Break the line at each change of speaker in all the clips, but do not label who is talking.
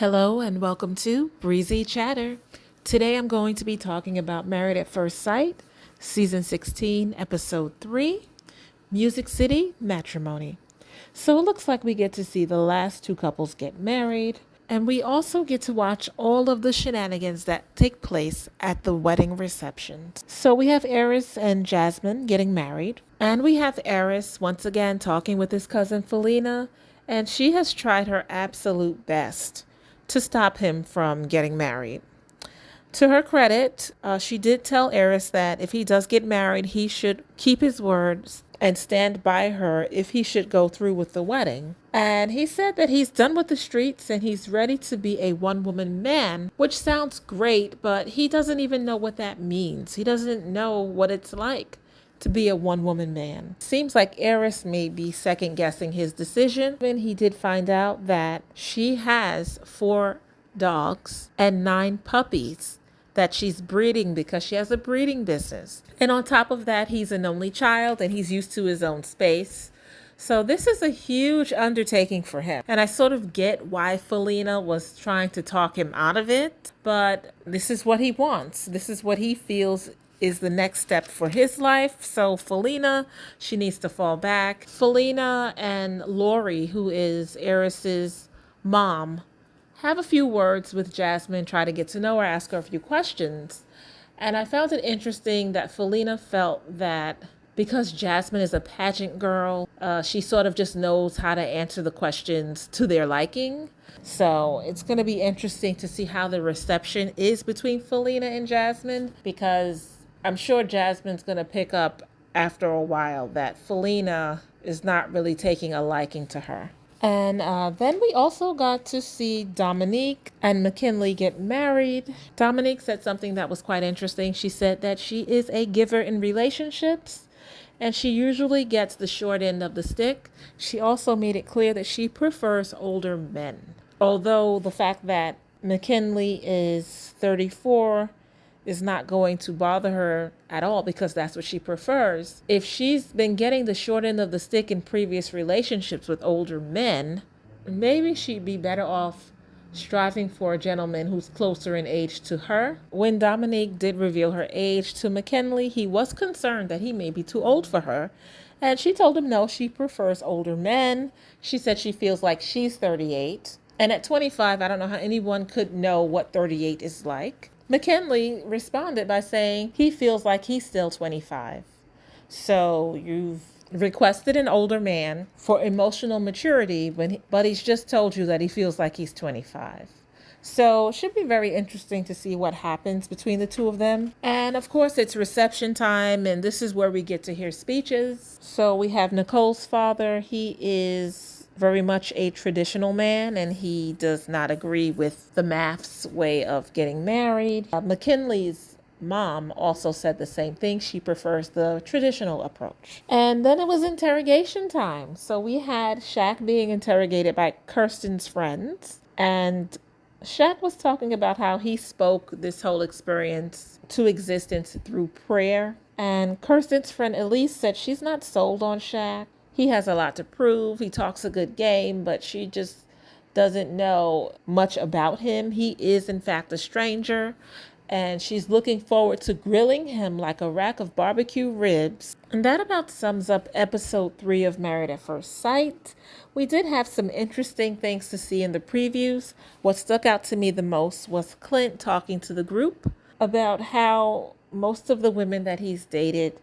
Hello and welcome to Breezy Chatter. Today I'm going to be talking about Married at First Sight, Season 16, Episode 3, Music City, Matrimony. So it looks like we get to see the last two couples get married, and we also get to watch all of the shenanigans that take place at the wedding receptions. So we have Eris and Jasmine getting married, and we have Eris once again talking with his cousin Felina, and she has tried her absolute best to stop him from getting married. To her credit, she did tell Eris that if he does get married, he should keep his words and stand by her if he should go through with the wedding. And he said that he's done with the streets and he's ready to be a one-woman man, which sounds great, but he doesn't even know what that means. He doesn't know what it's like to be a one-woman man. Seems like Eris may be second-guessing his decision. And he did find out that she has 4 dogs and 9 puppies that she's breeding because she has a breeding business. And on top of that, he's an only child and he's used to his own space. So this is a huge undertaking for him. And I sort of get why Felina was trying to talk him out of it, but this is what he wants. This is what he feels is the next step for his life. So Felina, she needs to fall back. Felina and Lori, who is Eris's mom, have a few words with Jasmine, try to get to know her, ask her a few questions. And I found it interesting that Felina felt that because Jasmine is a pageant girl, she sort of just knows how to answer the questions to their liking. So it's going to be interesting to see how the reception is between Felina and Jasmine, because I'm sure Jasmine's going to pick up after a while that Felina is not really taking a liking to her. And then we also got to see Dominique and McKinley get married. Dominique said something that was quite interesting. She said that she is a giver in relationships, and she usually gets the short end of the stick. She also made it clear that she prefers older men. Although the fact that McKinley is 34 is not going to bother her at all because that's what she prefers. If she's been getting the short end of the stick in previous relationships with older men, maybe she'd be better off striving for a gentleman who's closer in age to her. When Dominique did reveal her age to McKinley, he was concerned that he may be too old for her. And she told him no, she prefers older men. She said she feels like she's 38. And at 25, I don't know how anyone could know what 38 is like. McKinley responded by saying he feels like he's still 25. So you've requested an older man for emotional maturity, but he's just told you that he feels like he's 25. So it should be very interesting to see what happens between the two of them. And of course, it's reception time, and this is where we get to hear speeches. So we have Nicole's father. He is very much a traditional man, and he does not agree with the maths way of getting married. McKinley's mom also said the same thing. She prefers the traditional approach. And then it was interrogation time. So we had Shaq being interrogated by Kirsten's friends, and Shaq was talking about how he spoke this whole experience to existence through prayer. And Kirsten's friend Elise said she's not sold on Shaq. He has a lot to prove. He talks a good game, but she just doesn't know much about him. He is, in fact, a stranger, and she's looking forward to grilling him like a rack of barbecue ribs. And that about sums up episode 3 of Married at First Sight. We did have some interesting things to see in the previews. What stuck out to me the most was Clint talking to the group about how most of the women that he's dated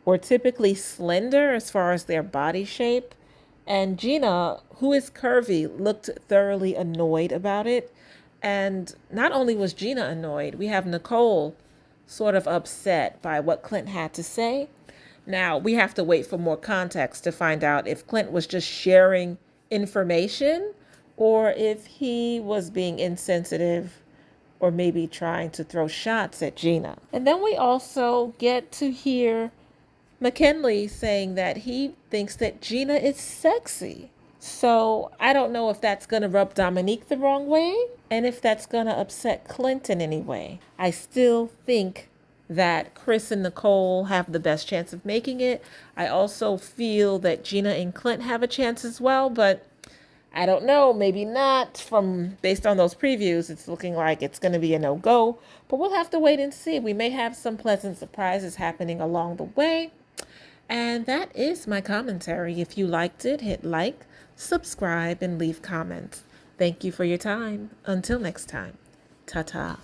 were typically slender as far as their body shape. And Gina, who is curvy, looked thoroughly annoyed about it. And not only was Gina annoyed, we have Nicole sort of upset by what Clint had to say. Now, we have to wait for more context to find out if Clint was just sharing information or if he was being insensitive or maybe trying to throw shots at Gina. And then we also get to hear McKinley saying that he thinks that Gina is sexy. So I don't know if that's going to rub Dominique the wrong way and if that's going to upset Clint in any way. I still think that Chris and Nicole have the best chance of making it. I also feel that Gina and Clint have a chance as well, but I don't know, maybe not. From based on those previews, it's looking like it's going to be a no-go, but we'll have to wait and see. We may have some pleasant surprises happening along the way. And that is my commentary. If you liked it, hit like, subscribe, and leave comments. Thank you for your time. Until next time, ta-ta.